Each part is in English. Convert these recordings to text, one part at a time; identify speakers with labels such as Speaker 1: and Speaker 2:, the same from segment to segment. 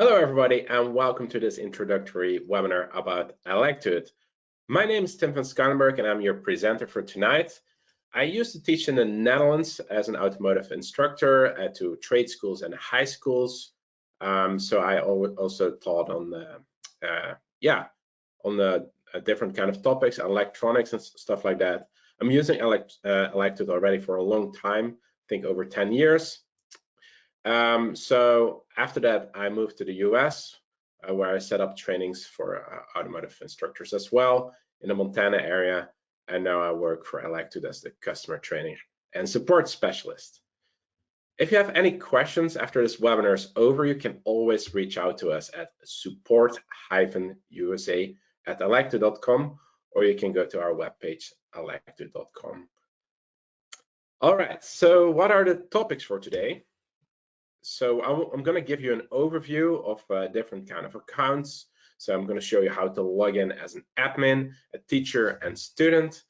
Speaker 1: Hello, everybody, and welcome to this introductory webinar about Electude. My name is Tim van Schaanenberg, and I'm your presenter for tonight. I used to teach in the Netherlands as an automotive instructor to trade schools and high schools. So I also taught on the different kind of topics, electronics and stuff like that. I'm using Electude already for a long time, I think over 10 years. So after that, I moved to the US, where I set up trainings for automotive instructors as well in the Montana area. And now I work for Electude as the customer training and support specialist. If you have any questions after this webinar is over, you can always reach out to us at support-usa@electude.com, or you can go to our webpage, electude.com. All right, so what are the topics for today? So I'm going to give you an overview of different kind of accounts. So I'm going to show you how to log in as an admin, a teacher, and student.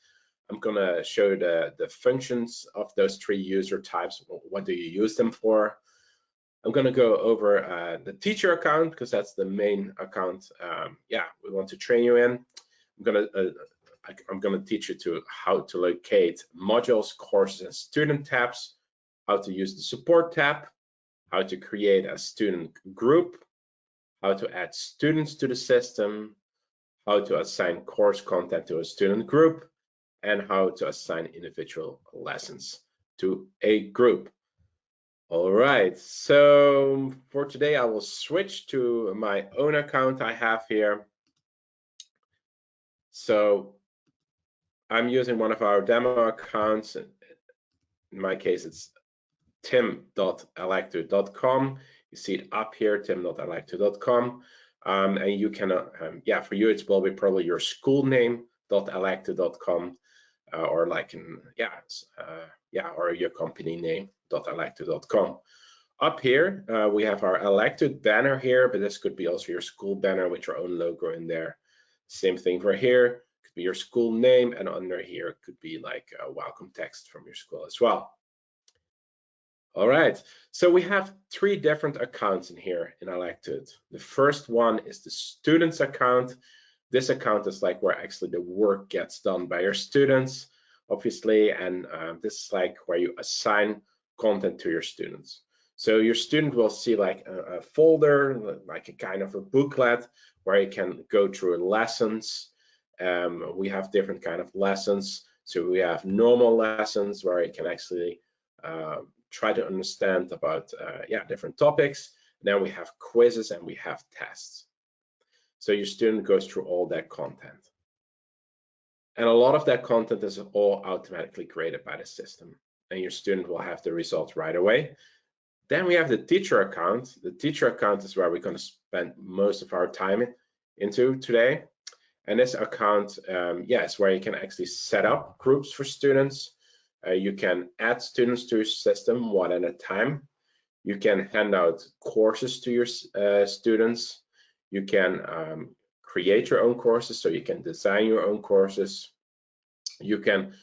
Speaker 1: I'm going to show the functions of those three user types. What do you use them for? I'm going to go over the teacher account because that's the main account. We want to train you in. I'm going to teach you how to locate modules, courses, and student tabs, how to use the support tab, how to create a student group, how to add students to the system, how to assign course content to a student group, and how to assign individual lessons to a group. All right, so for today, I will switch to my own account I have here. So I'm using one of our demo accounts. In my case, it's tim.electude.com. You see it up here, tim.electude.com. And you can, for you, it will be probably your school name.electude.com or like or your company name.electude.com. Up here, we have our Electude banner here, but this could be also your school banner with your own logo in there. Same thing for here, could be your school name, and under here it could be like a welcome text from your school as well. All right, so we have three different accounts in here in Electude. The first one is the students account. This account is like where actually the work gets done by your students, obviously, and this is like where you assign content to your students. So your student will see like a folder, like a kind of a booklet where you can go through lessons. We have different kind of lessons. So we have normal lessons where you can actually try to understand about different topics. Then we have quizzes and we have tests. So your student goes through all that content. And a lot of that content is all automatically graded by the system, and your student will have the results right away. Then we have the teacher account. The teacher account is where we're going to spend most of our time into today. And this account, is where you can actually set up groups for students. You can add students to your system one at a time. You can hand out courses to your students. You can create your own courses, so you can design your own courses. You can,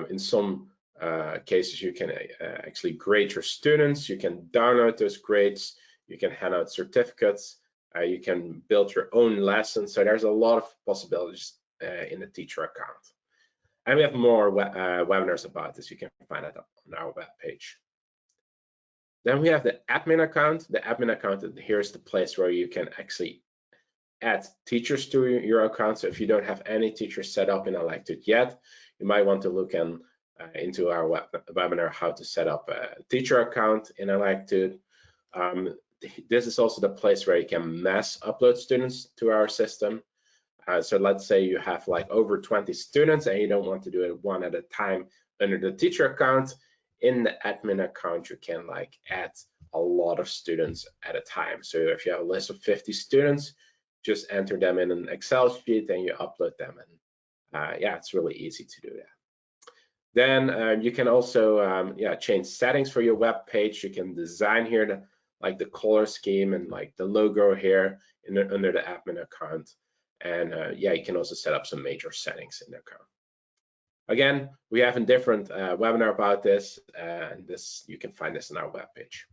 Speaker 1: in some cases, you can actually grade your students. You can download those grades. You can hand out certificates. You can build your own lessons. So there's a lot of possibilities in the teacher account. And we have more webinars about this. You can find that on our webpage. Then we have the admin account. The admin account, here's the place where you can actually add teachers to your account. So if you don't have any teachers set up in Electude yet, you might want to look into our webinar how to set up a teacher account in Electude. This is also the place where you can mass upload students to our system. So let's say you have like over 20 students and you don't want to do it one at a time under the teacher account. In the admin account, you can like add a lot of students at a time. So if you have a list of 50 students, just enter them in an Excel sheet and you upload them. And it's really easy to do that. Then you can also change settings for your web page. You can design here like the color scheme and like the logo here under the admin account. And you can also set up some major settings in the account. Again, we have a different webinar about this, and you can find this on our webpage.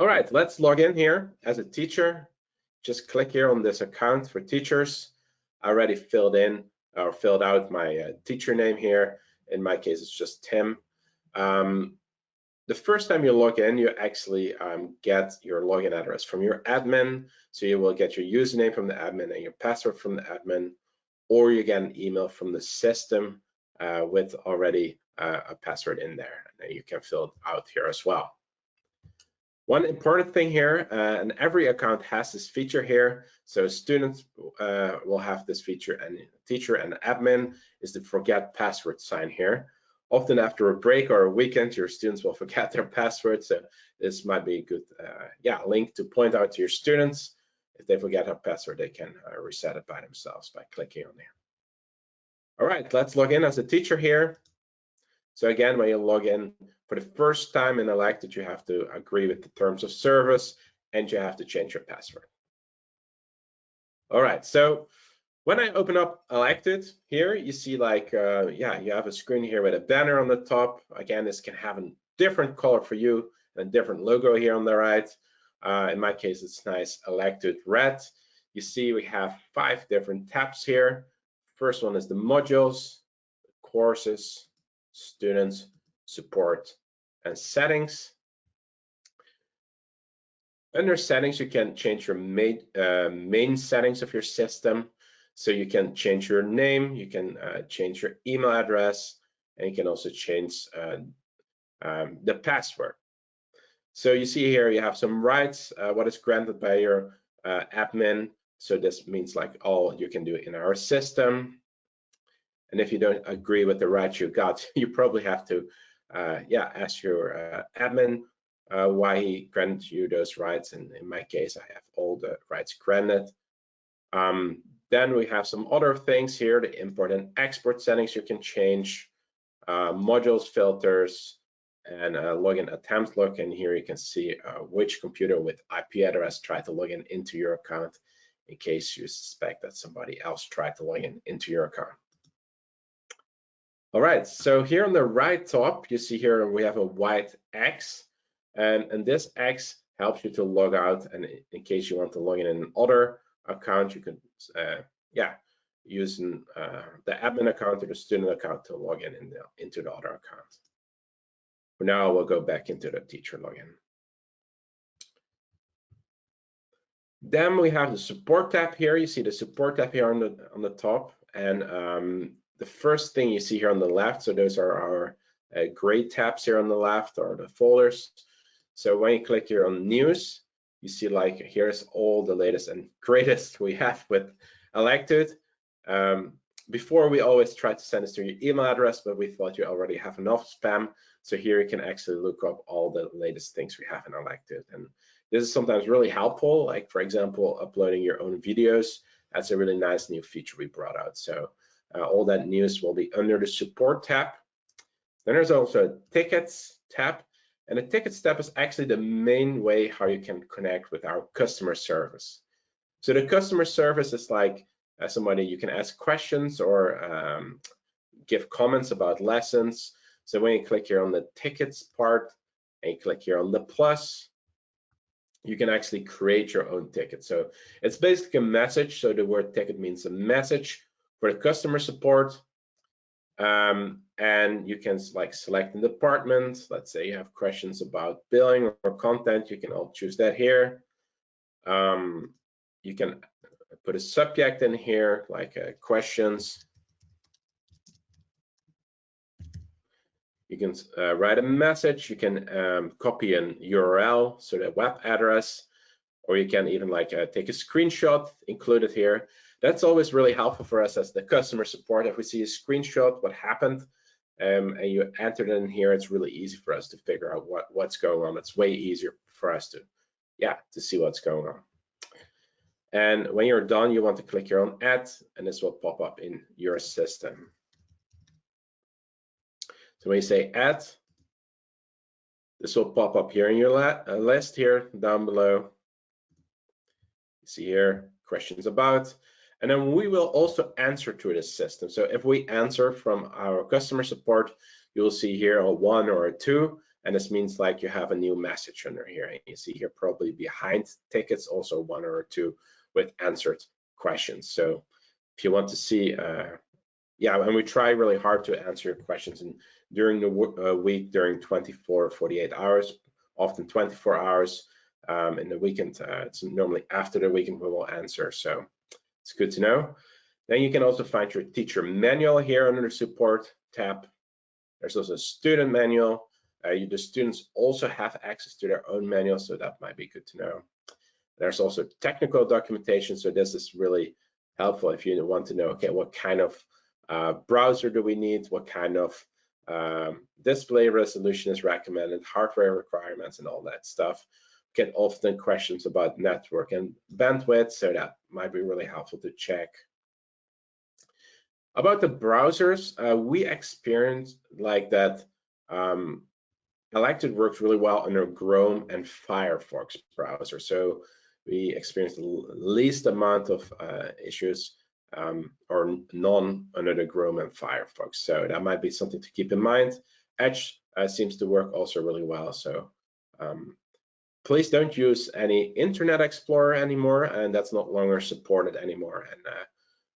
Speaker 1: All right, let's log in here as a teacher. Just click here on this account for teachers. I already filled in or filled out my teacher name here. In my case, it's just Tim. The first time you log in, you actually get your login address from your admin. So you will get your username from the admin and your password from the admin, or you get an email from the system with already a password in there. And you can fill it out here as well. One important thing here, and every account has this feature here. So students will have this feature, and teacher and admin is the forget password sign here. Often after a break or a weekend, your students will forget their password. So this might be a good link to point out to your students. If they forget their password, they can reset it by themselves by clicking on there. All right, let's log in as a teacher here. So again, when you log in for the first time in Electude, you have to agree with the terms of service and you have to change your password. All right, so when I open up Electude here, you see like, you have a screen here with a banner on the top. Again, this can have a different color for you and a different logo here on the right. In my case, it's nice Electude red. You see we have 5 different tabs here. First one is the modules, courses, students, support, and settings. Under settings, you can change your main settings of your system. So you can change your name, you can change your email address, and you can also change the password. So you see here you have some rights, what is granted by your admin. So this means like all you can do in our system. And if you don't agree with the rights you got, you probably have to ask your admin why he granted you those rights. And in my case, I have all the rights granted. Then we have some other things here, the import and export settings you can change, modules filters, and login attempt log. And here you can see which computer with IP address tried to log in into your account in case you suspect that somebody else tried to log in into your account. All right, so here on the right top, you see here we have a white X, and this X helps you to log out. And in case you want to log in another account, you can, use the admin account or the student account to log in into the other account. For now, we'll go back into the teacher login. Then we have the support tab here. You see the support tab here on the top, and the first thing you see here on the left, so those are our gray tabs here on the left, or the folders. So when you click here on news, you see like here's all the latest and greatest we have with Electude. Before we always try to send this to your email address, but we thought you already have enough spam. So here you can actually look up all the latest things we have in Electude. And this is sometimes really helpful, like for example, uploading your own videos. That's a really nice new feature we brought out. So all that news will be under the support tab. Then there's also a tickets tab, and the tickets tab is actually the main way how you can connect with our customer service. So the customer service is like somebody you can ask questions or give comments about lessons. So when you click here on the tickets part and you click here on the plus, you can actually create your own ticket. So it's basically a message. So the word ticket means a message for the customer support, and you can like select a department. Let's say you have questions about billing or content, you can all choose that here. You can put a subject in here like questions. You can write a message, you can copy an URL, so the web address, or you can even like take a screenshot, include it here. That's always really helpful for us as the customer support. If we see a screenshot, what happened, and you enter it in here, it's really easy for us to figure out what's going on. It's way easier for us to see what's going on. And when you're done, you want to click here on add, and this will pop up in your system. So when you say add, this will pop up here in your list here down below. You see here questions about, and then we will also answer to this system. So if we answer from our customer support, you'll see here a 1 or a 2. and this means like you have a new message under here. And you see here probably behind tickets also one or two with answered questions. So if you want to see, yeah, and we try really hard to answer your questions, and during the week, during 24, 48 hours, often 24 hours. In the weekend, it's normally after the weekend we will answer. So it's good to know. Then you can also find your teacher manual here under the support tab. There's also a student manual. The students also have access to their own manual, so that might be good to know. There's also technical documentation, so this is really helpful if you want to know, okay, what kind of browser do we need, what kind of display resolution is recommended, hardware requirements, and all that stuff. Get often questions about network and bandwidth, so that might be really helpful to check. About the browsers, we experienced like that Electude works really well under Chrome and Firefox browser. So we experienced the least amount of issues or none under the Chrome and Firefox. So that might be something to keep in mind. Edge seems to work also really well. So please don't use any Internet Explorer anymore, and that's not longer supported anymore.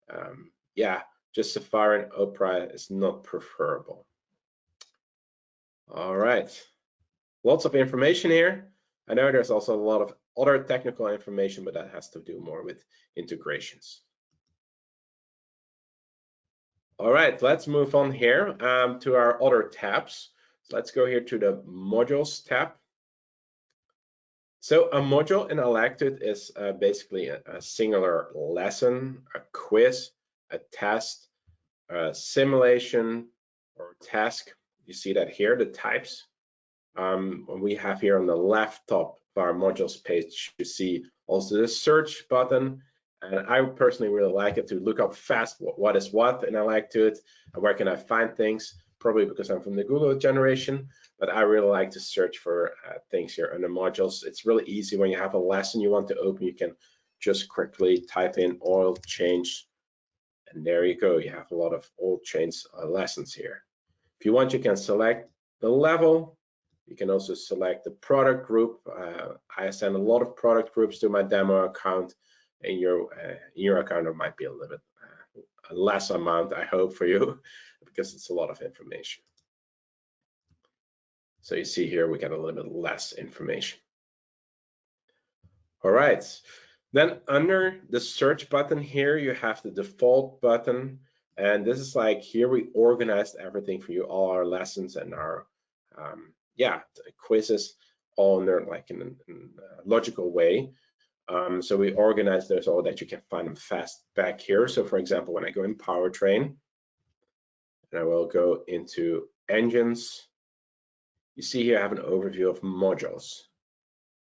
Speaker 1: And yeah, just Safari and Opera is not preferable. All right, lots of information here. I know there's also a lot of other technical information, but that has to do more with integrations. All right, let's move on here to our other tabs. So let's go here to the modules tab. So a module in Electude is basically a singular lesson, a quiz, a test, a simulation, or task. You see that here, the types. We have here on the left top of our modules page, you see also the search button. And I personally really like it to look up fast what is what in Electude and where can I find things, probably because I'm from the Google generation, but I really like to search for things here under modules. It's really easy when you have a lesson you want to open, you can just quickly type in oil change, and there you go, you have a lot of oil change lessons here. If you want, you can select the level. You can also select the product group. I send a lot of product groups to my demo account. In your account, it might be a little bit less amount, I hope, for you, because it's a lot of information. So you see here, we get a little bit less information. All right. Then under the search button here, you have the default button. And this is like, here we organized everything for you, all our lessons and our quizzes, all in a logical way. So we organize those all that you can find them fast back here. So for example, when I go in Powertrain, and I will go into Engines, you see here I have an overview of modules.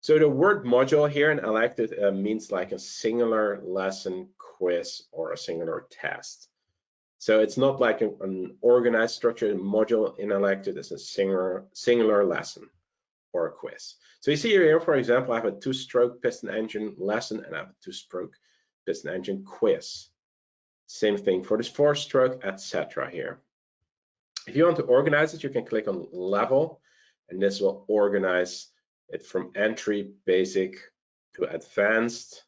Speaker 1: So the word module here in Electude means like a singular lesson, quiz, or a singular test. So it's not like an organized structured module in Electude. It's a singular lesson or a quiz. So you see here, for example, I have a 2-stroke piston engine lesson and I have a 2-stroke piston engine quiz. Same thing for this 4-stroke, etc. here. If you want to organize it, you can click on level, and this will organize it from entry, basic to advanced,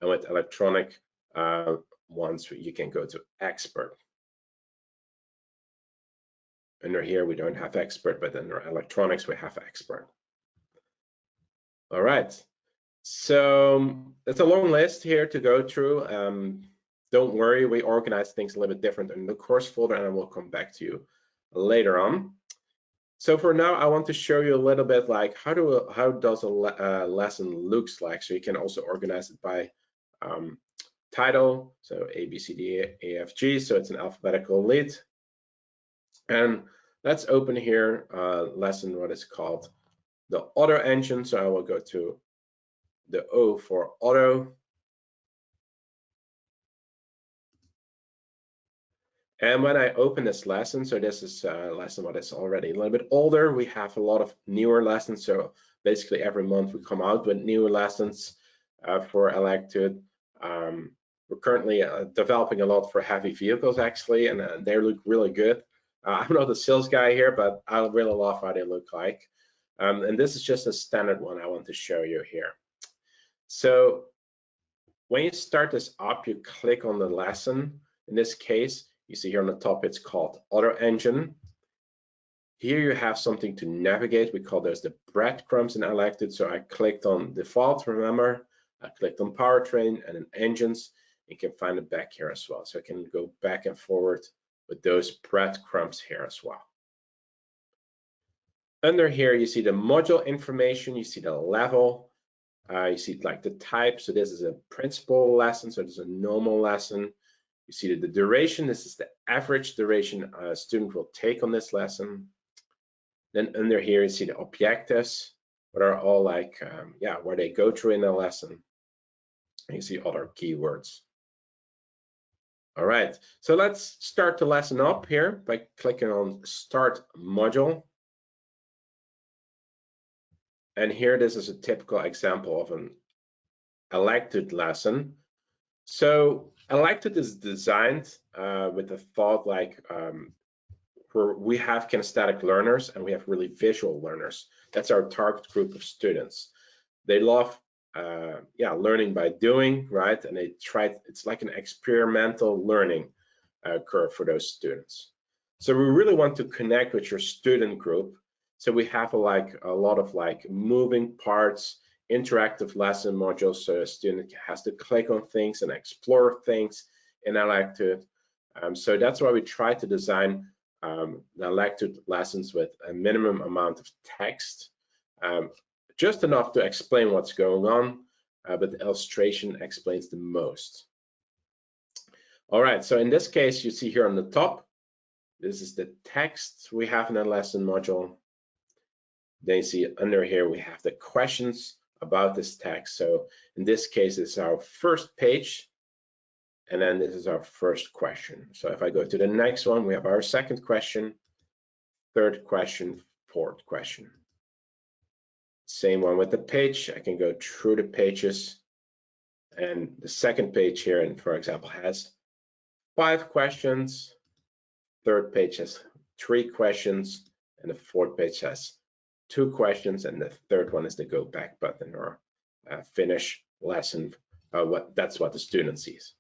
Speaker 1: and with electronic ones, you can go to expert. Under here, we don't have expert, but under electronics, we have expert. All right, so it's a long list here to go through. Don't worry, we organize things a little bit different in the course folder, and I will come back to you later on. So for now, I want to show you a little bit like how does a lesson looks like. So you can also organize it by title, so A, B, C, D, E, F, G. So it's an alphabetical lead. And let's open here lesson, what is called the auto engine. So I will go to the O for auto. And when I open this lesson, so this is a lesson what is already a little bit older. We have a lot of newer lessons. So basically every month we come out with new lessons for Electude. We're currently developing a lot for heavy vehicles actually, and they look really good. I'm not a sales guy here, but I really love how they look like. And this is just a standard one I want to show you here. So when you start this up, you click on the lesson. In this case, you see here on the top, it's called Other Engine. Here you have something to navigate. We call those the breadcrumbs in Electude. So I clicked on default, remember? I clicked on powertrain and then engines. You can find it back here as well. So I can go back and forward with those breadcrumbs here as well. Under here, you see the module information, you see the level, you see like the type. So this is a principal lesson, so this is a normal lesson. You see the duration, this is the average duration a student will take on this lesson. Then under here, you see the objectives, what are all like, where they go through in the lesson. And you see other keywords. All right, so let's start the lesson up here by clicking on Start Module. And here, this is a typical example of an Electude lesson. So Electude is designed with a thought like where we have kinesthetic learners and we have really visual learners. That's our target group of students. They love learning by doing, right? And they try, it's like an experimental learning curve for those students. So we really want to connect with your student group. So we have a lot of moving parts, interactive lesson modules, so a student has to click on things and explore things in Electude. So that's why we try to design the Electude lessons with a minimum amount of text, just enough to explain what's going on, but the illustration explains the most. All right, so in this case, you see here on the top, this is the text we have in the lesson module. Then you see under here, we have the questions about this text. So in this case, it's our first page, and then this is our first question. So if I go to the next one, we have our second question, third question, fourth question. Same one with the page. I can go through the pages, and the second page here, and for example, has 5 questions. Third page has 3 questions, and the fourth page has 2 questions, and the third one is the go back button or finish lesson. That's what the student sees.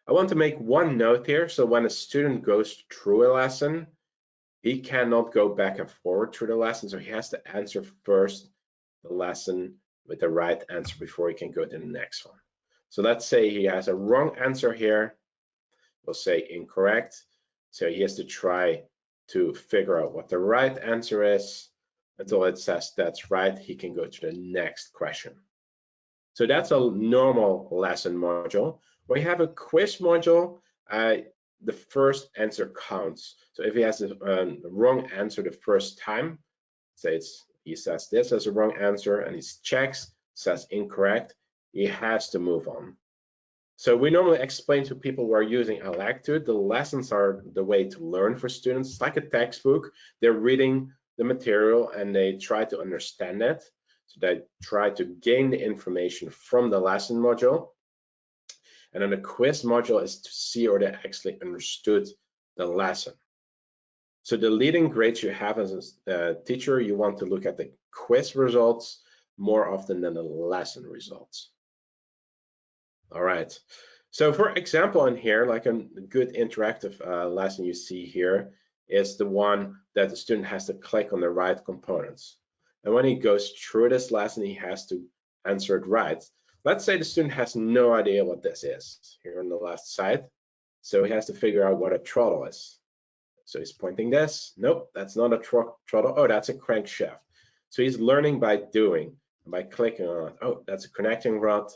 Speaker 1: I want to make one note here. So when a student goes through a lesson, he cannot go back and forward through the lesson. So he has to answer first the lesson with the right answer before he can go to the next one. So let's say he has a wrong answer here. We'll say incorrect. So he has to try to figure out what the right answer is. Until it says that's right, he can go to the next question. So that's a normal lesson module. When you have a quiz module, the first answer counts. So if he has a wrong answer the first time, say he says this as a wrong answer and he checks, says incorrect, he has to move on. So we normally explain to people who are using Electude, the lessons are the way to learn for students. It's like a textbook. They're reading the material and they try to understand it. So they try to gain the information from the lesson module. And then the quiz module is to see or they actually understood the lesson. So the leading grades you have as a teacher, you want to look at the quiz results more often than the lesson results. All right. So for example, in here, like a good interactive lesson you see here is the one that the student has to click on the right components. And when he goes through this lesson, he has to answer it right. Let's say the student has no idea what this is here on the left side. So he has to figure out what a throttle is. So he's pointing this. Nope, that's not a throttle. Oh, that's a crankshaft. So he's learning by doing, by clicking on it. Oh, that's a connecting rod.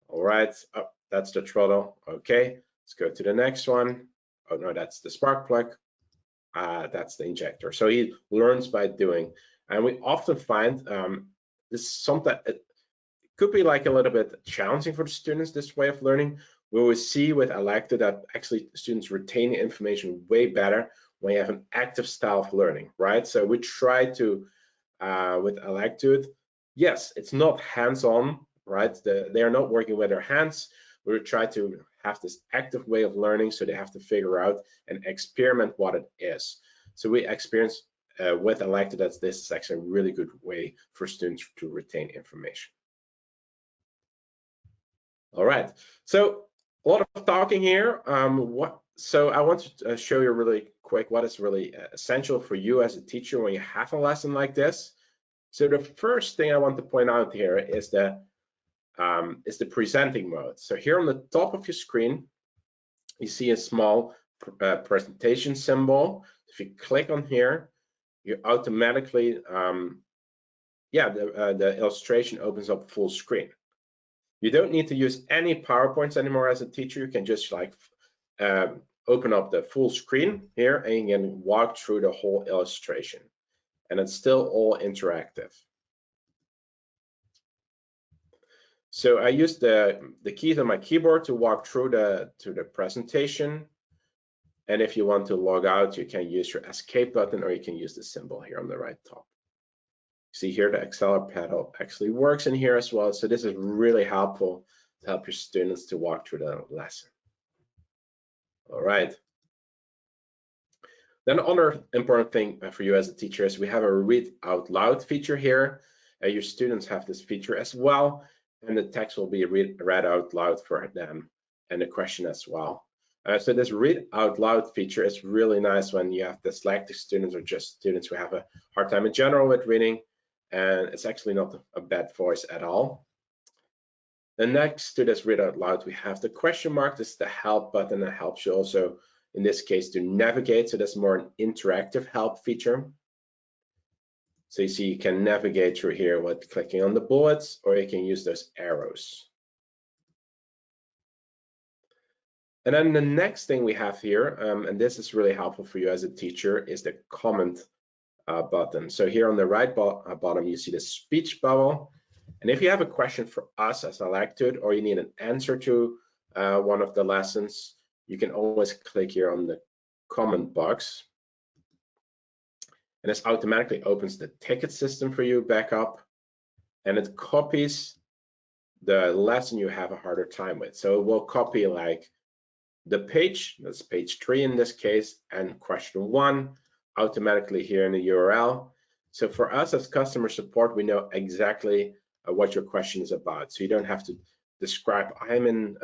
Speaker 1: All right, oh, that's the throttle. Okay, let's go to the next one. Oh no, that's the spark plug. That's the injector. So he learns by doing. And we often find this is something, it could be like a little bit challenging for the students, this way of learning. We will see with Electude that actually students retain the information way better when you have an active style of learning, right? So we try to, with Electude, yes, it's not hands-on, right? They are not working with their hands. We try to have this active way of learning, so they have to figure out and experiment what it is. So we experience with Electude that this is actually a really good way for students to retain information. All right, so a lot of talking here. So I want to show you really quick what is really essential for you as a teacher when you have a lesson like this. So the first thing I want to point out here is the presenting mode. So here on the top of your screen, you see a small presentation symbol. If you click on here, you automatically, the illustration opens up full screen. You don't need to use any PowerPoints anymore as a teacher. You can just like open up the full screen here and you can walk through the whole illustration. And it's still all interactive. So I use the keys on my keyboard to walk through the presentation. And if you want to log out, you can use your escape button or you can use the symbol here on the right top. See here, the accelerator pedal actually works in here as well. So this is really helpful to help your students to walk through the lesson. All right. Then another important thing for you as a teacher is we have a read out loud feature here. Your students have this feature as well, and the text will be read out loud for them and the question as well. So this read out loud feature is really nice when you have dyslexic students or just students who have a hard time in general with reading, and it's actually not a bad voice at all. Then next to this read out loud, we have the question mark. This is the help button that helps you also, in this case, to navigate. So that's more an interactive help feature. So you see you can navigate through here with clicking on the bullets, or you can use those arrows. And then the next thing we have here, and this is really helpful for you as a teacher, is the comment button. So here on the right bottom, you see the speech bubble. And if you have a question for us as Electude, or you need an answer to one of the lessons, you can always click here on the comment box. And this automatically opens the ticket system for you back up, and it copies the lesson you have a harder time with. So it will copy like the page, that's page 3 in this case, and question 1 automatically here in the URL. So for us as customer support, we know exactly what your question is about. So you don't have to describe, I'm in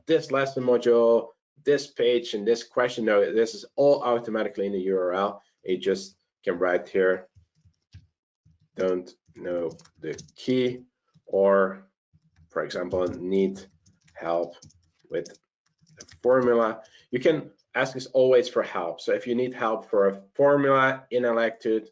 Speaker 1: this lesson module, this page, and this question. No, this is all automatically in the URL. You just can write here, don't know the key, or for example, need help with the formula. You can ask us always for help. So if you need help for a formula in Electude,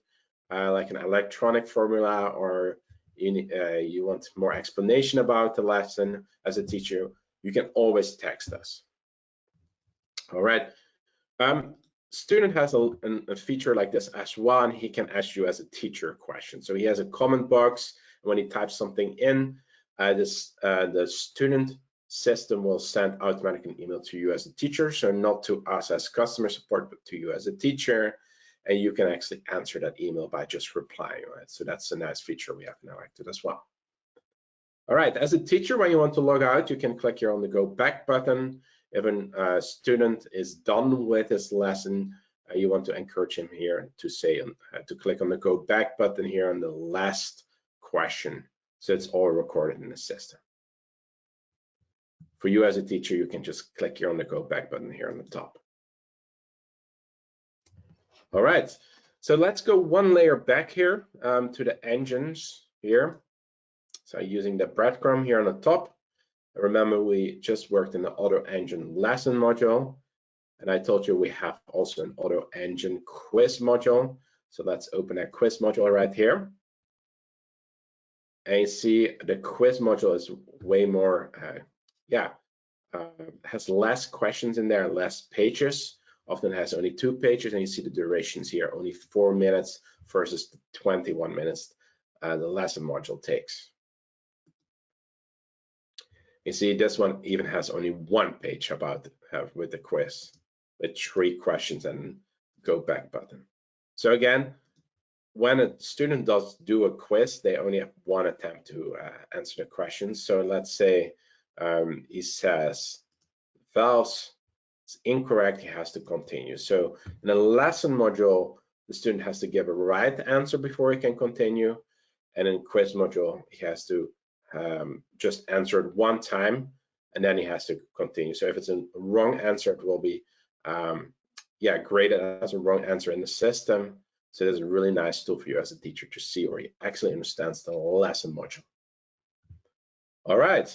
Speaker 1: like an electronic formula, or you want more explanation about the lesson as a teacher, you can always text us. All right. Student has a feature like this as well, and he can ask you as a teacher a question. So he has a comment box. When he types something in, the student system will send automatic an email to you as a teacher, so not to us as customer support, but to you as a teacher, and you can actually answer that email by just replying, right? So that's a nice feature we have in Electude as well. All right, as a teacher, when you want to log out, you can click here on the go back button. If a student is done with his lesson, you want to encourage him here to say to click on the go back button here on the last question, so it's all recorded in the system. For you as a teacher, you can just click here on the go back button here on the top. All right, so let's go one layer back here to the engines here. So using the breadcrumb here on the top. Remember, we just worked in the auto engine lesson module, and I told you we have also an auto engine quiz module. So let's open that quiz module right here. And you see the quiz module is way more, has less questions in there, less pages. Often has only 2 pages, and you see the durations here, only 4 minutes versus the 21 minutes the lesson module takes. You see this one even has only 1 page about with the quiz, with 3 questions and go back button. So again, when a student does do a quiz, they only have 1 attempt to answer the questions. So let's say he says valves is incorrect, he has to continue. So in a lesson module, the student has to give a right answer before he can continue. And in quiz module, he has to just answer it one time, and then he has to continue. So if it's a wrong answer, it will be graded as a wrong answer in the system. So it's a really nice tool for you as a teacher to see where he actually understands the lesson module. All right.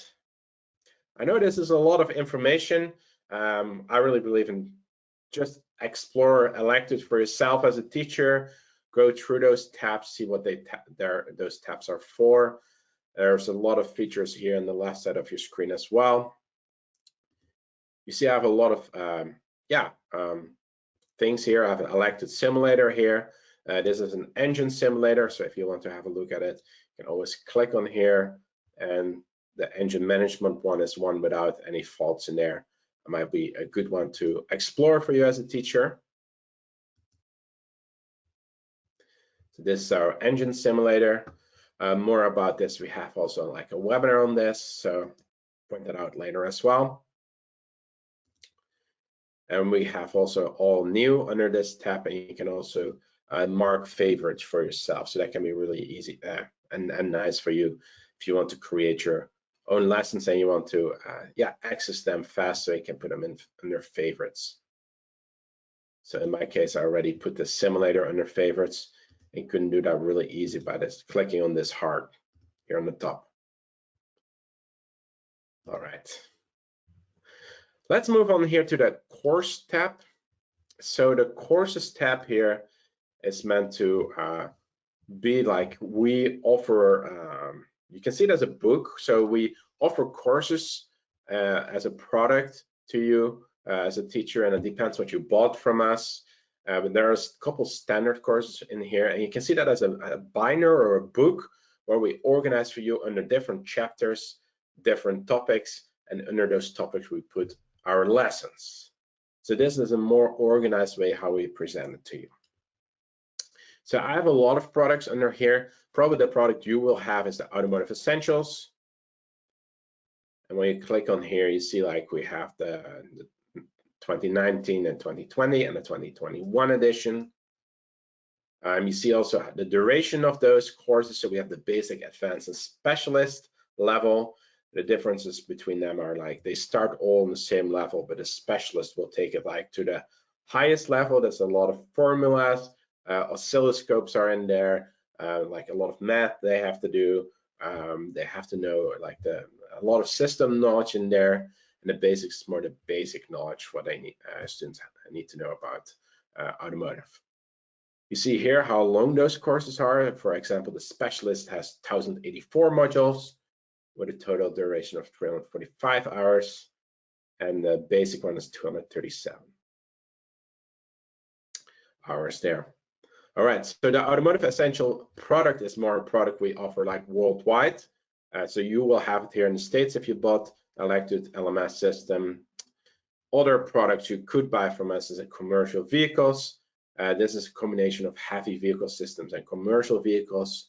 Speaker 1: I know this is a lot of information. I really believe in just explore Electude for yourself as a teacher. Go through those tabs, see what those tabs are for. There's a lot of features here on the left side of your screen as well. You see I have a lot of things here. I have an Electude simulator here. This is an engine simulator, so if you want to have a look at it, you can always click on here, and the engine management one is one without any faults in there. It might be a good one to explore for you as a teacher. So this is our engine simulator. More about this, we have also like a webinar on this, so point that out later as well. And we have also all new under this tab, and you can also mark favorites for yourself. So that can be really easy and nice for you if you want to create your own lessons and you want to access them fast, so you can put them in under favorites. So in my case, I already put the simulator under favorites. You can do that really easy by just clicking on this heart here on the top. All right. Let's move on here to the course tab. So the courses tab here is meant to be like we offer, you can see it as a book. So we offer courses as a product to you as a teacher, and it depends what you bought from us. But there's a couple standard courses in here, and you can see that as a binder or a book where we organize for you under different chapters, different topics, and under those topics we put our lessons. So this is a more organized way how we present it to you. So I have a lot of products under here. Probably the product you will have is the Automotive Essentials. And when you click on here, you see like we have the 2019 and 2020 and the 2021 edition. You see also the duration of those courses. So we have the basic, advanced, and specialist level. The differences between them are like they start all on the same level, but a specialist will take it like to the highest level. There's a lot of formulas, oscilloscopes are in there, like a lot of math they have to do. They have to know like a lot of system knowledge in there, and the basics is more the basic knowledge what they need, students need to know about automotive. You see here how long those courses are. For example, the specialist has 1084 modules with a total duration of 345 hours, and the basic one is 237 hours there. All right, so the Automotive Essential product is more a product we offer like worldwide. So you will have it here in the States if you bought Electude LMS system. Other products you could buy from us is commercial vehicles. This is a combination of heavy vehicle systems and commercial vehicles.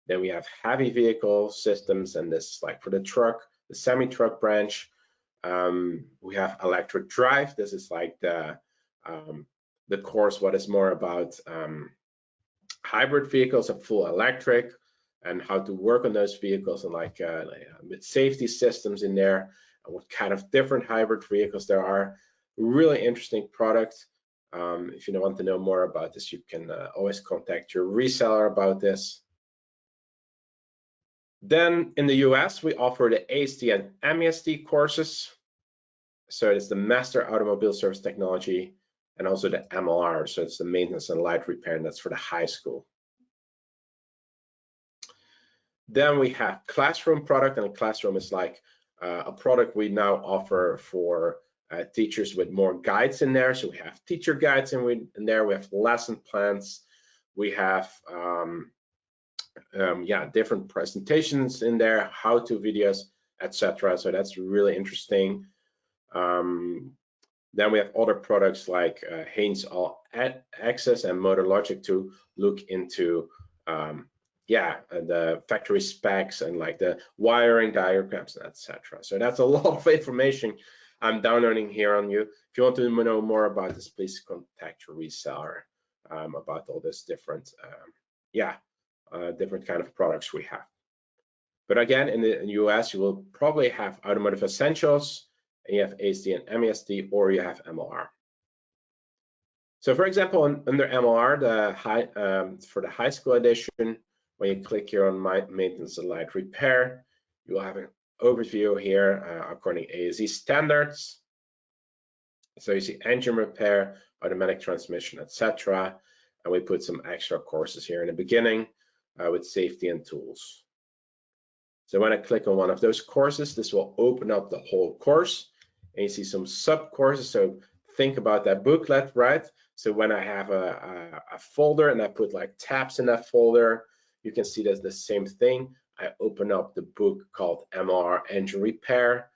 Speaker 1: Then we have heavy vehicle systems, and this is like for the truck, the semi-truck branch. We have electric drive. This is like the course what is more about hybrid vehicles and full electric, and how to work on those vehicles, and like with safety systems in there, and what kind of different hybrid vehicles there are. Really interesting product. If you want to know more about this, you can always contact your reseller about this. Then in the US, we offer the Asd and Mesd courses. So it's the Master Automobile Service Technology, and also the MLR. So it's the maintenance and light repair, and that's for the high school. Then we have classroom product, and a classroom is like a product we now offer for teachers with more guides in there. So we have teacher guides in there. We have lesson plans. We have different presentations in there, how-to videos, etc. So that's really interesting. Then we have other products like Haynes All Access and Motor Logic to look into the factory specs and like the wiring diagrams, etc. So that's a lot of information. I'm downloading here on you. If you want to know more about this, please contact your reseller about all this different, different kind of products we have. But again, in the US, you will probably have Automotive Essentials, and you have Asd and Mesd, or you have MLR. So for example, under MLR, for the high school edition, when you click here on Maintenance and Light Repair, you will have an overview here according to ASE standards. So you see engine repair, automatic transmission, etc. And we put some extra courses here in the beginning with safety and tools. So when I click on one of those courses, this will open up the whole course, and you see some sub courses. So think about that booklet, right? So when I have a folder and I put like tabs in that folder, you can see that's the same thing. I open up the book called MLR Engine Repair,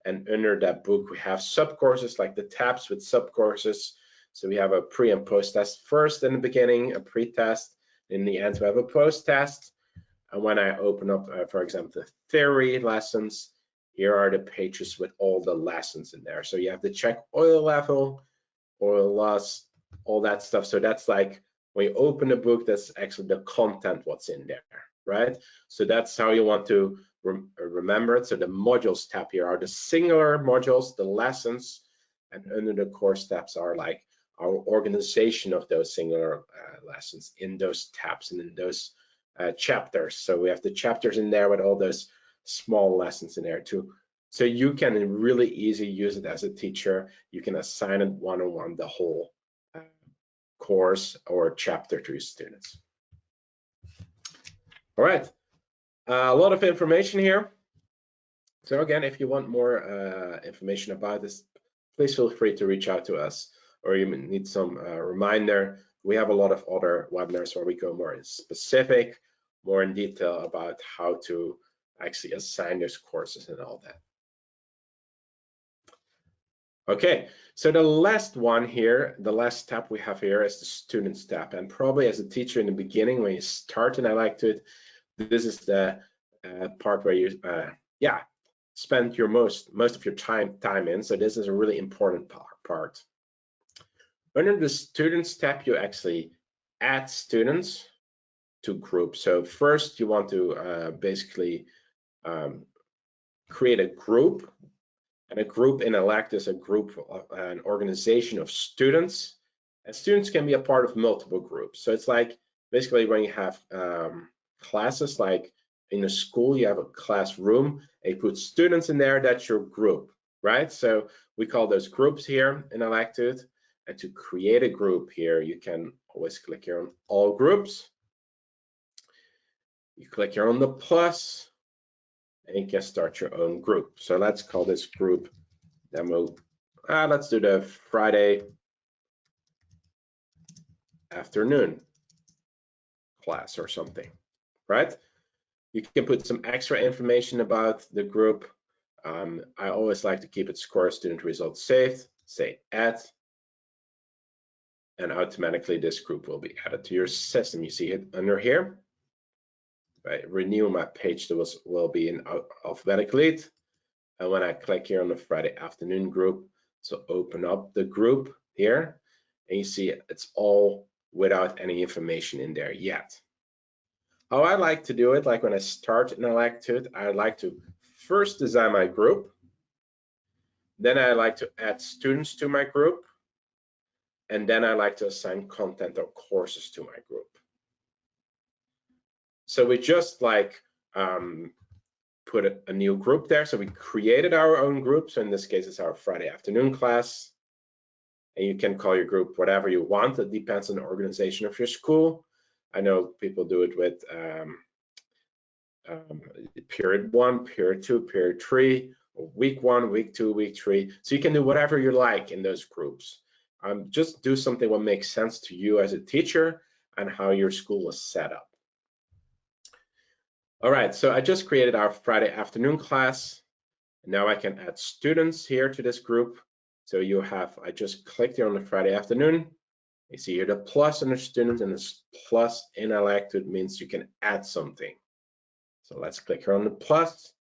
Speaker 1: and under that book we have sub courses like the tabs with sub courses. So we have a pre and post test first in the beginning, a pre-test. In the end, we have a post test. And when I open up, for example, the theory lessons, here are the pages with all the lessons in there. So you have to check oil level, oil loss, all that stuff. So that's like when you open the book, that's actually the content what's in there, right? So that's how you want to remember it. So the modules tab here are the singular modules, the lessons, and under the course tabs are like our organization of those singular lessons in those tabs and in those chapters. So we have the chapters in there with all those small lessons in there too. So you can really easy use it as a teacher. You can assign it one-on-one the whole course or chapter to your students. All right, a lot of information here. So again, if you want more information about this, please feel free to reach out to us, or you need some reminder. We have a lot of other webinars where we go more in specific, more in detail about how to actually assign those courses and all that. Okay, so the last one here, the last step we have here is the student step. And probably as a teacher in the beginning, when you start an Electude, this is the part where you, spend your most of your time in. So this is a really important part. Under the students tab, you actually add students to groups. So first you want to basically create a group, and a group in Elect is a group of an organization of students, and students can be a part of multiple groups. So it's like basically when you have classes, like in a school you have a classroom and you put students in there, that's your group, right? So we call those groups here in Electude. And to create a group here, you can always click here on all groups. You click here on the plus, and you can start your own group. So let's call this group demo. Let's do the Friday afternoon class or something, right? You can put some extra information about the group. I always like to keep it score student results saved, say add, and automatically this group will be added to your system. You see it under here. I renew my page, that will be in alphabetic lead. And when I click here on the Friday afternoon group, so open up the group here, and you see it's all without any information in there yet. How I like to do it, like when I start an Electude, I like to first design my group. Then I like to add students to my group. And then I like to assign content or courses to my group. So we just like put a new group there. So we created our own group. So in this case, it's our Friday afternoon class. And you can call your group whatever you want. It depends on the organization of your school. I know people do it with period 1, period 2, period 3, week 1, week 2, week 3. So you can do whatever you like in those groups. Just do something what makes sense to you as a teacher and how your school is set up. All right, so I just created our Friday afternoon class. Now I can add students here to this group. So you have, I just clicked here on the Friday afternoon. You see here the plus under students, and this plus in Electude means you can add something. So let's click here on the plus.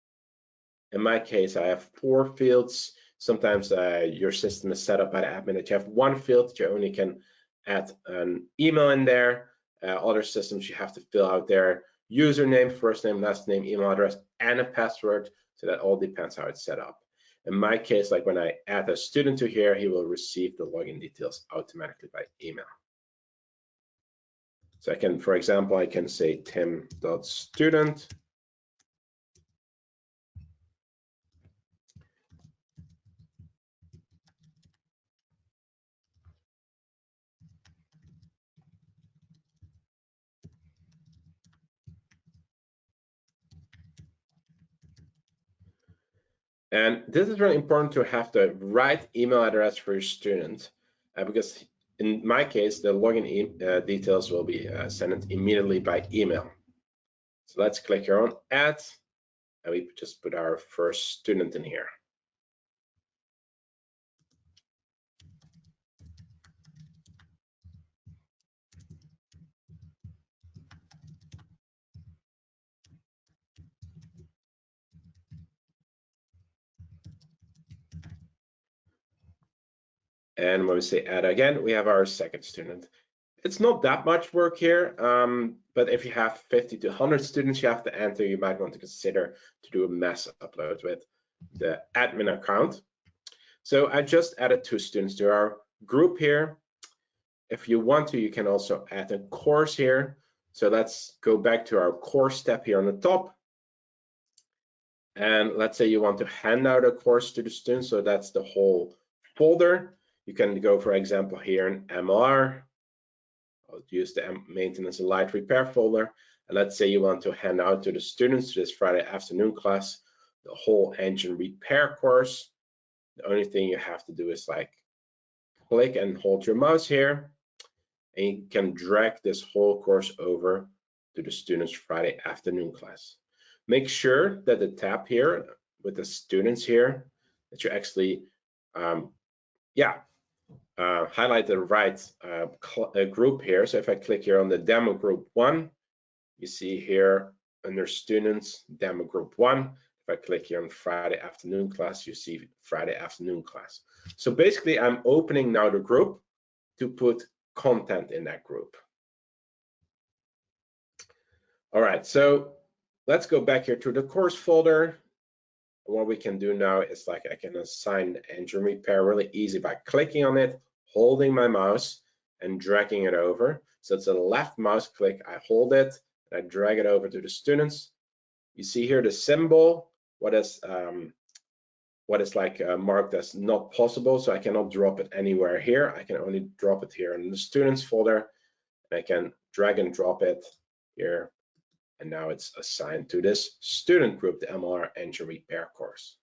Speaker 1: In my case, I have 4 fields. Sometimes your system is set up by the admin that you have one field that you only can add an email in there. Other systems you have to fill out their username, first name, last name, email address, and a password. So that all depends how it's set up. In my case, like when I add a student to here, he will receive the login details automatically by email. So I can, for example, I can say tim.student. And this is really important to have the right email address for your student, because in my case, the login details will be sent immediately by email. So let's click here on add, and we just put our first student in here. And when we say add again, we have our second student. It's not that much work here, but if you have 50 to 100 students you have to enter, you might want to consider to do a mass upload with the admin account. So I just added 2 students to our group here. If you want to, you can also add a course here. So let's go back to our course tab here on the top. And let's say you want to hand out a course to the students. So that's the whole folder. You can go, for example, here in MLR. I'll use the maintenance and light repair folder. And let's say you want to hand out to the students this Friday afternoon class, the whole engine repair course. The only thing you have to do is like click and hold your mouse here, and you can drag this whole course over to the students Friday afternoon class. Make sure that the tab here with the students here, that you actually highlight the right group here. So if I click here on the demo group 1, you see here under students, demo group 1. If I click here on Friday afternoon class, you see Friday afternoon class. So basically I'm opening now the group to put content in that group. All right, so let's go back here to the course folder. What we can do now is like I can assign the engine repair really easy by clicking on it, holding my mouse and dragging it over. So it's a left mouse click, I hold it, and I drag it over to the students. You see here the symbol, what is like marked as not possible, so I cannot drop it anywhere here. I can only drop it here in the students folder, and I can drag and drop it here, and now it's assigned to this student group, the MLR engine repair course.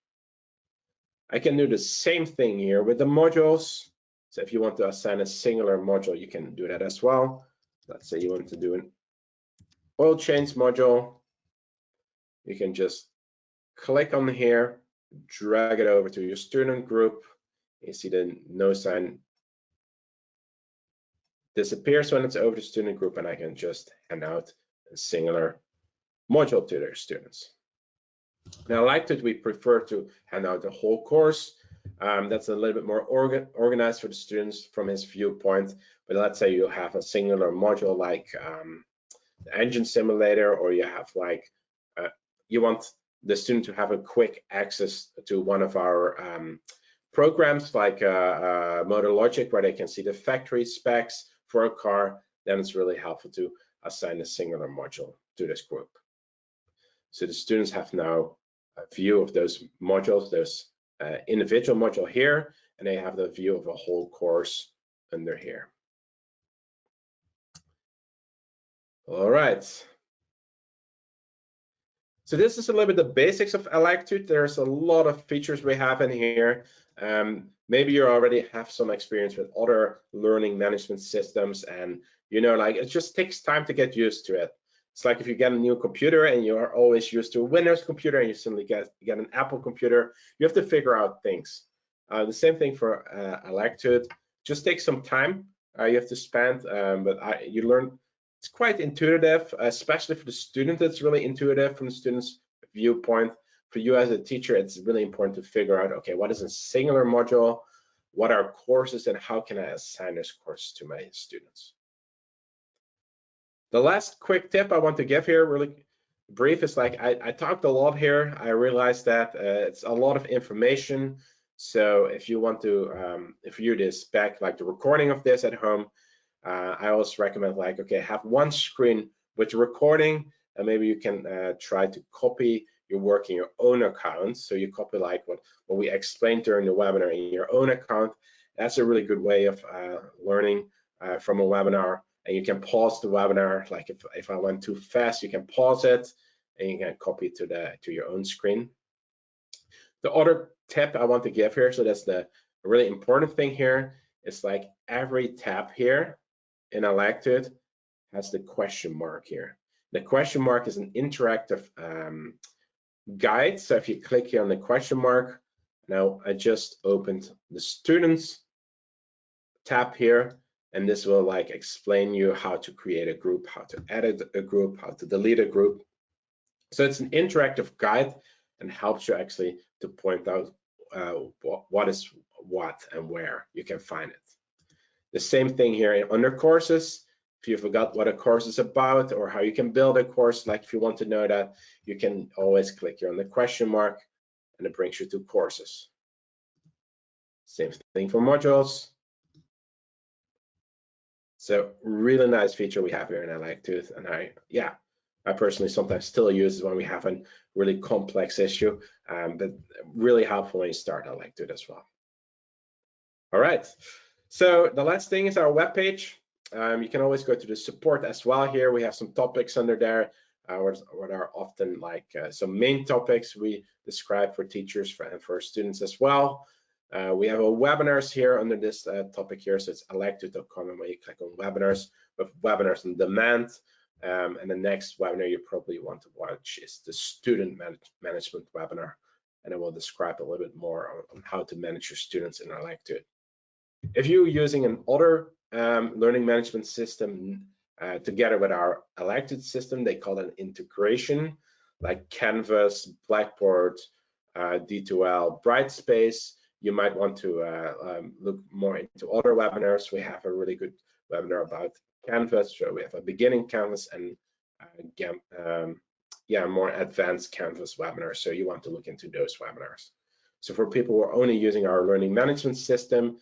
Speaker 1: I can do the same thing here with the modules. So if you want to assign a singular module, you can do that as well. Let's say you want to do an oil change module. You can just click on here, drag it over to your student group. You see the no sign disappears when it's over the student group, and I can just hand out a singular module to their students. Now, Electude, we prefer to hand out the whole course. That's a little bit more organized for the students from his viewpoint. But let's say you have a singular module like the engine simulator, or you have like you want the student to have a quick access to one of our programs like Motor Logic, where they can see the factory specs for a car. Then it's really helpful to assign a singular module to this group. So the students have now a view of those modules, those individual module here, and they have the view of a whole course under here. All right. So this is a little bit the basics of Electude. There's a lot of features we have in here. Maybe you already have some experience with other learning management systems, and you know, like it just takes time to get used to it. It's like if you get a new computer and you are always used to a Windows computer and you suddenly get an Apple computer, you have to figure out things. The same thing for Electude. Just takes some time you have to spend, but you learn. It's quite intuitive, especially for the student. It's really intuitive from the student's viewpoint. for you as a teacher, it's really important to figure out, okay, what is a singular module, what are courses, and how can I assign this course to my students? The last quick tip I want to give here, really brief, is like I talked a lot here. I realized that it's a lot of information. So if you want to view this back, like the recording of this at home, I always recommend, like, okay, have one screen with the recording, and maybe you can try to copy your work in your own account. So you copy like what we explained during the webinar in your own account. That's a really good way of learning from a webinar. And you can pause the webinar. Like if I went too fast, you can pause it and you can copy it to your own screen. The other tip I want to give here, so that's the really important thing here, is like every tab here in Electude has the question mark here. The question mark is an interactive guide. So if you click here on the question mark, now I just opened the students tab here, and this will like explain you how to create a group, how to edit a group, how to delete a group. So it's an interactive guide and helps you actually to point out what is what and where you can find it. The same thing here under courses. If you forgot what a course is about or how you can build a course, like if you want to know that, you can always click here on the question mark and it brings you to courses. Same thing for modules. So really nice feature we have here in Electude, and I personally sometimes still use it when we have a really complex issue, but really helpful when you start Electude as well. All right, so the last thing is our webpage. You can always go to the support as well. Here we have some topics under there, what are often like some main topics we describe for teachers and for students as well. We have our webinars here under this topic here, so it's electude.com, and when you click on webinars, with webinars on demand. And the next webinar you probably want to watch is the student management webinar, and I will describe a little bit more on how to manage your students in Electude. If you're using an other learning management system together with our Electude system, they call it an integration, like Canvas, Blackboard, D2L, Brightspace. You might want to look more into other webinars. We have a really good webinar about Canvas. So we have a beginning Canvas and more advanced Canvas webinars. So you want to look into those webinars. So for people who are only using our learning management system,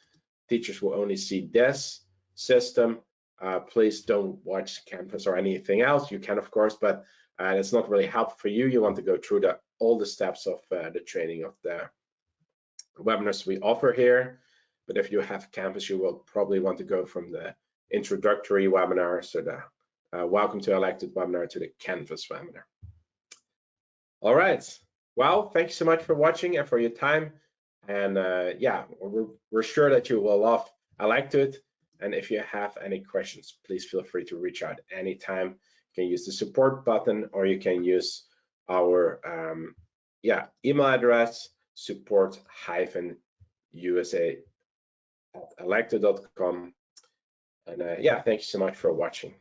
Speaker 1: teachers will only see this system. Please don't watch Canvas or anything else. You can, of course, but it's not really helpful for you. You want to go through all the steps of the training of the webinars we offer here. But if you have Canvas, you will probably want to go from the introductory webinar, so the welcome to Electude webinar, to the Canvas webinar. All right. Well, thank you so much for watching and for your time. And we're sure that you will love Electude. And if you have any questions, please feel free to reach out anytime. You can use the support button, or you can use our email address, support-usa@electude.com. And thank you so much for watching.